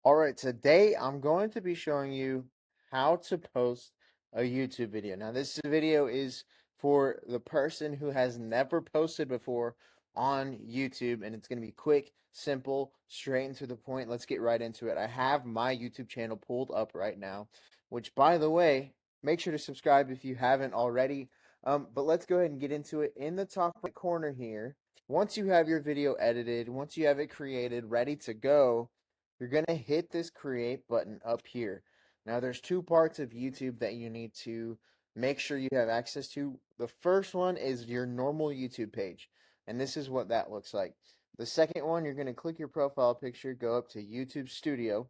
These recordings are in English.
All right, today I'm going to be showing you how to post a YouTube video. Now, this video is for the person who has never posted before on YouTube, and it's going to be quick, simple, straight and to the point. Let's get right into it. I have my YouTube channel pulled up right now, which, by the way, make sure to subscribe if you haven't already. But let's go ahead and get into it. In the top right corner here, once you have your video edited, once you have it created, ready to go, you're going to hit this create button up here. Now, there's two parts of YouTube that you need to make sure you have access to. The first one is your normal YouTube page, and this is what that looks like. The second one, you're going to click your profile picture, go up to YouTube Studio,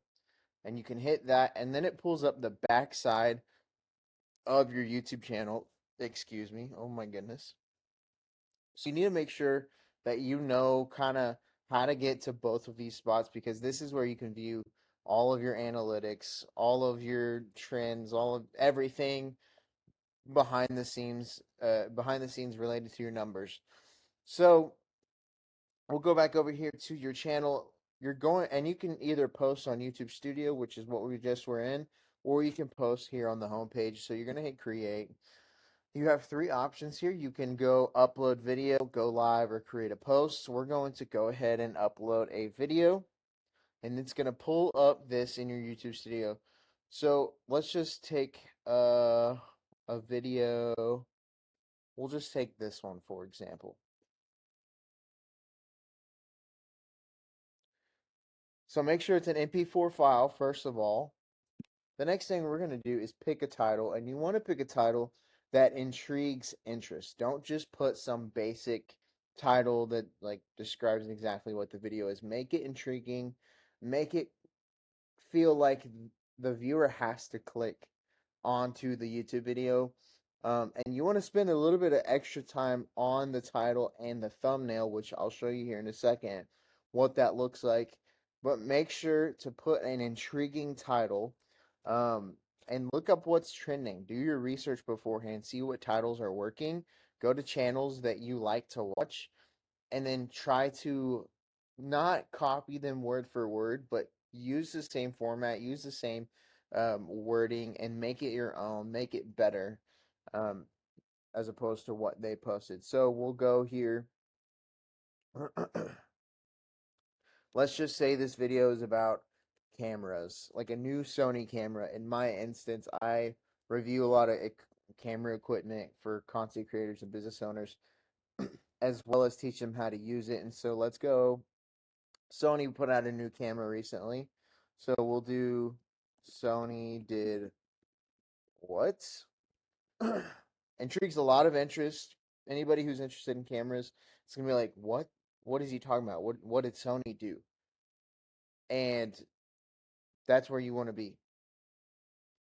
and you can hit that, and then it pulls up the back side of your YouTube channel. Excuse me. Oh my goodness. So you need to make sure that you know kind of how to get to both of these spots, because this is where you can view all of your analytics, all of your trends, all of everything behind the scenes related to your numbers. So we'll go back over here to your channel. You're going, and you can either post on YouTube Studio, which is what we just were in, or you can post here on the homepage. So you're gonna hit create. You have three options here. You can go upload video, go live, or create a post. So we're going to go ahead and upload a video, and it's going to pull up this in your YouTube Studio. So let's just take a video. We'll just take this one, for example. So make sure it's an MP4 file, first of all. The next thing we're going to do is pick a title, and you want to pick a title that intrigues interest. Don't just put some basic title that like describes exactly what the video is. Make it intriguing, make it feel like the viewer has to click onto the YouTube video. And you want to spend a little bit of extra time on the title and the thumbnail, which I'll show you here in a second what that looks like. But make sure to put an intriguing title, um, and look up what's trending. Do your research beforehand, see what titles are working, go to channels that you like to watch, and then try to not copy them word for word, but use the same format, use the same wording, and make it your own, make it better, um, as opposed to what they posted. So we'll go here. Let's just say this video is about cameras, like a new Sony camera. In my instance, I review a lot of camera equipment for content creators and business owners, as well as teach them how to use it. And so let's go. Sony put out a new camera recently. So we'll do Sony did what? Intrigues a lot of interest. Anybody who's interested in cameras, it's gonna be like, what? What is he talking about? What did Sony do? And that's where you want to be.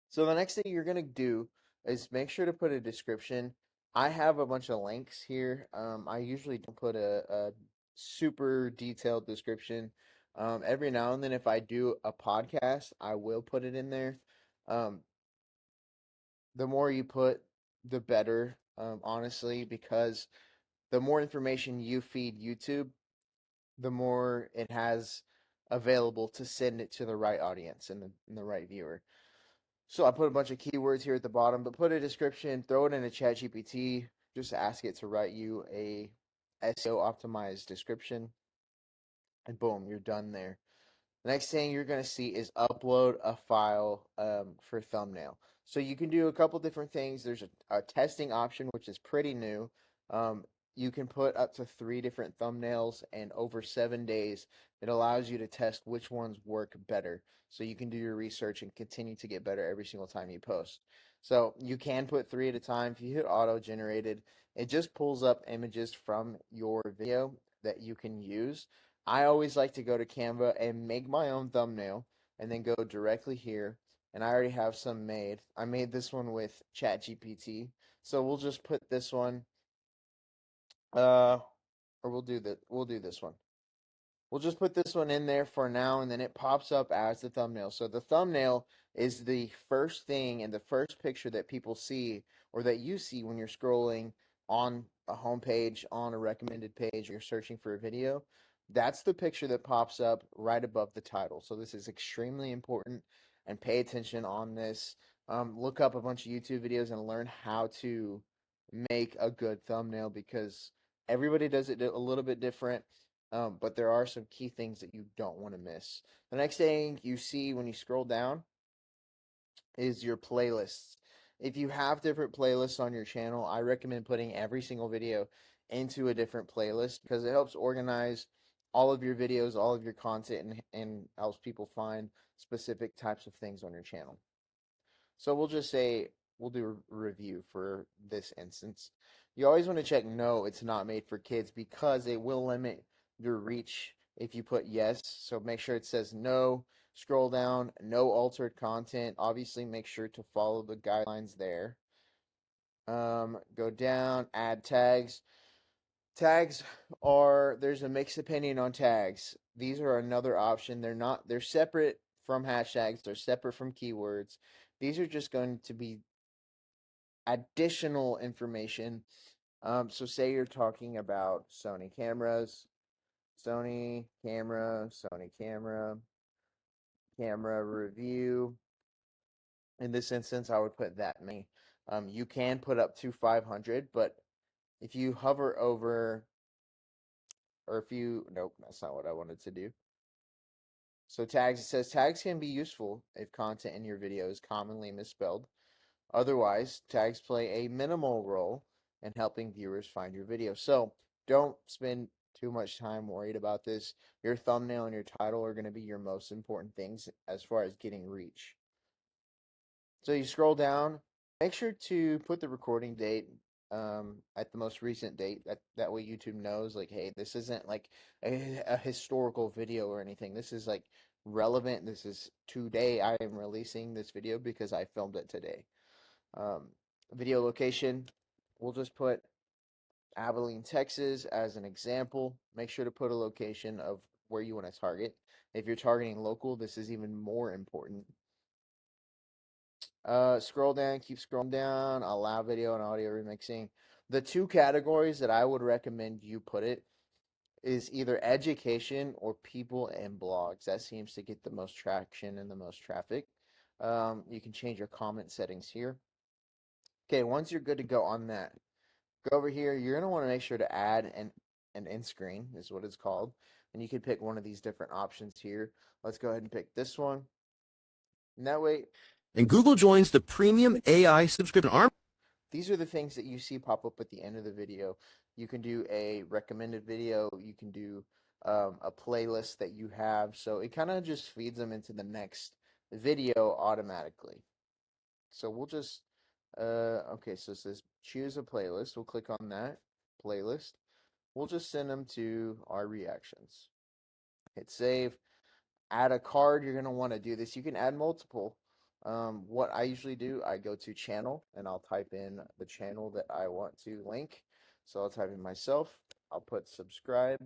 So the next thing you're gonna do is make sure to put a description. I have a bunch of links here. I usually don't put a super detailed description. Every now and then, if I do a podcast, I will put it in there. Um, the more you put, the better, honestly, because the more information you feed YouTube, the more it has available to send it to the right audience and the right viewer. So I put a bunch of keywords here at the bottom, but put a description, throw it in a chat GPT, just ask it to write you a SEO optimized description, and boom, you're done there. The next thing you're going to see is upload a file for thumbnail. So you can do a couple different things. There's a testing option, which is pretty new. Um, you can put up to 3 different thumbnails, and over 7 days, it allows you to test which ones work better. So you can do your research and continue to get better every single time you post. So you can put 3 at a time. If you hit auto generated, it just pulls up images from your video that you can use. I always like to go to Canva and make my own thumbnail and then go directly here. And I already have some made. I made this one with ChatGPT. So we'll just put this one, uh, or we'll do this one. We'll just put this one in there for now, and then it pops up as the thumbnail. So the thumbnail is the first thing and the first picture that people see, or that you see when you're scrolling on a homepage, on a recommended page, or you're searching for a video. That's the picture that pops up right above the title. So this is extremely important, and pay attention on this. Look up a bunch of YouTube videos and learn how to make a good thumbnail, because everybody does it a little bit different. But there are some key things that you don't want to miss. The next thing you see when you scroll down is your playlists. If you have different playlists on your channel, I recommend putting every single video into a different playlist, because it helps organize all of your videos, all of your content, and helps people find specific types of things on your channel. So we'll just say we'll do a review for this instance. You always want to check no, it's not made for kids, because it will limit your reach if you put yes. So make sure it says no. Scroll down, no altered content. Obviously, make sure to follow the guidelines there. Go down, add tags. Tags are, there's a mixed opinion on tags. These are another option. They're separate from hashtags, they're separate from keywords. These are just going to be additional information. So say you're talking about Sony cameras, Sony camera review. In this instance, I would put that many. You can put up to 500, but if you hover over, or if you, nope, that's not what I wanted to do. So tags, it says tags can be useful if content in your video is commonly misspelled. Otherwise, tags play a minimal role in helping viewers find your video. So don't spend too much time worried about this. Your thumbnail and your title are going to be your most important things as far as getting reach. So you scroll down, make sure to put the recording date at the most recent date. That way YouTube knows, like, hey, this isn't like a historical video or anything. This is like relevant. This is today. I am releasing this video because I filmed it today. Um, Video location, we'll just put Abilene, Texas as an example. Make sure to put a location of where you want to target. If you're targeting local, this is even more important. Scroll down, keep scrolling down, allow video and audio remixing. The two categories that I would recommend you put it is either education or people and blogs. That seems to get the most traction and the most traffic. You can change your comment settings here. Okay, once you're good to go on that, go over here. You're going to want to make sure to add an end screen, is what it's called. And you can pick one of these different options here. Let's go ahead and pick this one. And that way, and Google joins the premium AI subscription arm. these are the things that you see pop up at the end of the video. You can do a recommended video. You can do a playlist that you have. So it kind of just feeds them into the next video automatically. So we'll just, okay, so it says choose a playlist. We'll click on that playlist. We'll just send them to our reactions. Hit save. Add a card. You're going to want to do this. You can add multiple. What I usually do, I go to channel and I'll type in the channel that I want to link. So I'll type in myself. I'll put subscribe.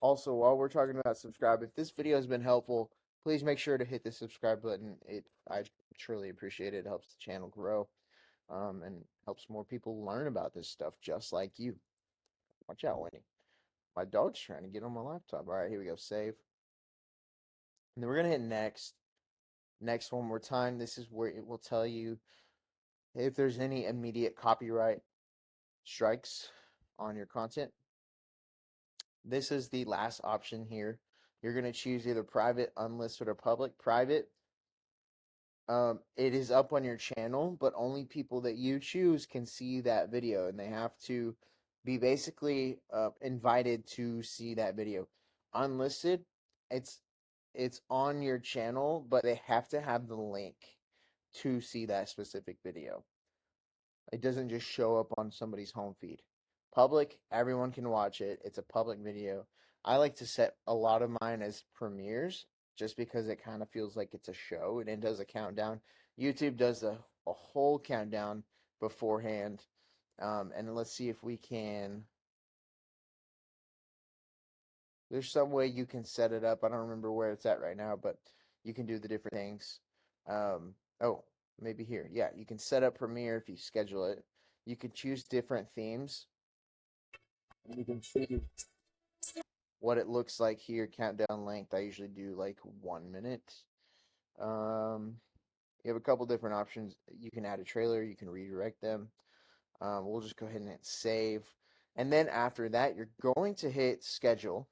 Also, while we're talking about subscribe, if this video has been helpful, please make sure to hit the subscribe button. I truly appreciate it. It helps the channel grow, and helps more people learn about this stuff just like you. Watch out, Winnie. My dog's trying to get on my laptop. All right, here we go. Save. And then we're going to hit next. Next one more time. This is where it will tell you if there's any immediate copyright strikes on your content. This is the last option here. You're going to choose either private, unlisted, or public. Private, it is up on your channel, but only people that you choose can see that video, and they have to be basically invited to see that video. Unlisted, it's on your channel, but they have to have the link to see that specific video. It doesn't just show up on somebody's home feed. Public, everyone can watch it. It's a public video. I like to set a lot of mine as premieres just because it kind of feels like it's a show and it does a countdown. YouTube does a whole countdown beforehand. And let's see if we can. There's some way you can set it up. I don't remember where it's at right now, but you can do the different things. Oh, maybe here. Yeah, you can set up Premiere if you schedule it. You can choose different themes. You can choose what it looks like here. Countdown length. I usually do like 1 minute. Um, you have a couple different options. You can add a trailer. You can redirect them. We'll just go ahead and hit save. And then after that, you're going to hit schedule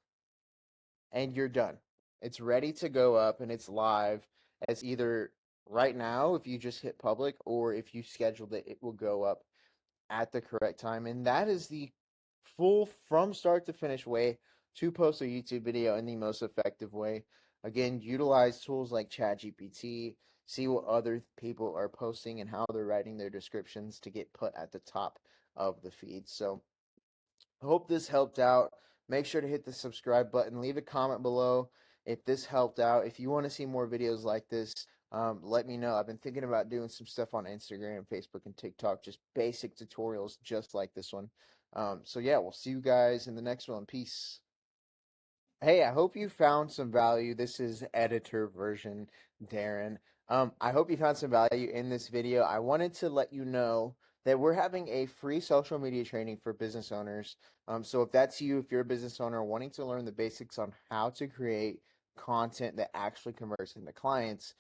and you're done. It's ready to go up and it's live as either right now if you just hit public or if you scheduled it, it will go up at the correct time. And that is the full from start to finish way to post a YouTube video in the most effective way. Again, utilize tools like ChatGPT, see what other people are posting and how they're writing their descriptions to get put at the top of the feed. So hope this helped out. Make sure to hit the subscribe button. Leave a comment below if this helped out. If you want to see more videos like this, let me know. I've been thinking about doing some stuff on Instagram, Facebook, and TikTok, just basic tutorials just like this one. So yeah, we'll see you guys in the next one. Peace. Hey, I hope you found some value. This is editor version, Darren. I hope you found some value in this video. I wanted to let you know that we're having a free social media training for business owners. So if that's you, if you're a business owner wanting to learn the basics on how to create content that actually converts into clients,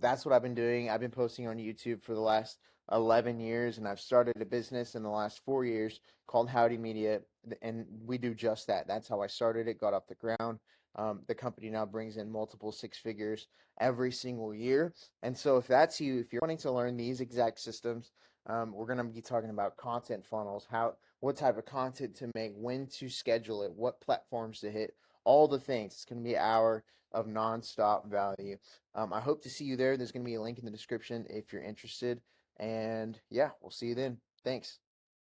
that's what I've been doing. I've been posting on YouTube for the last 11 years, and I've started a business in the last 4 years called Howdy Media, and we do just that. That's how I started it, got off the ground. The company now brings in multiple six figures every single year. And so, if that's you, if you're wanting to learn these exact systems, we're going to be talking about content funnels, what type of content to make, when to schedule it, what platforms to hit, all the things. It's going to be an hour of nonstop value. I hope to see you there. There's going to be a link in the description if you're interested. And yeah, we'll see you then. Thanks.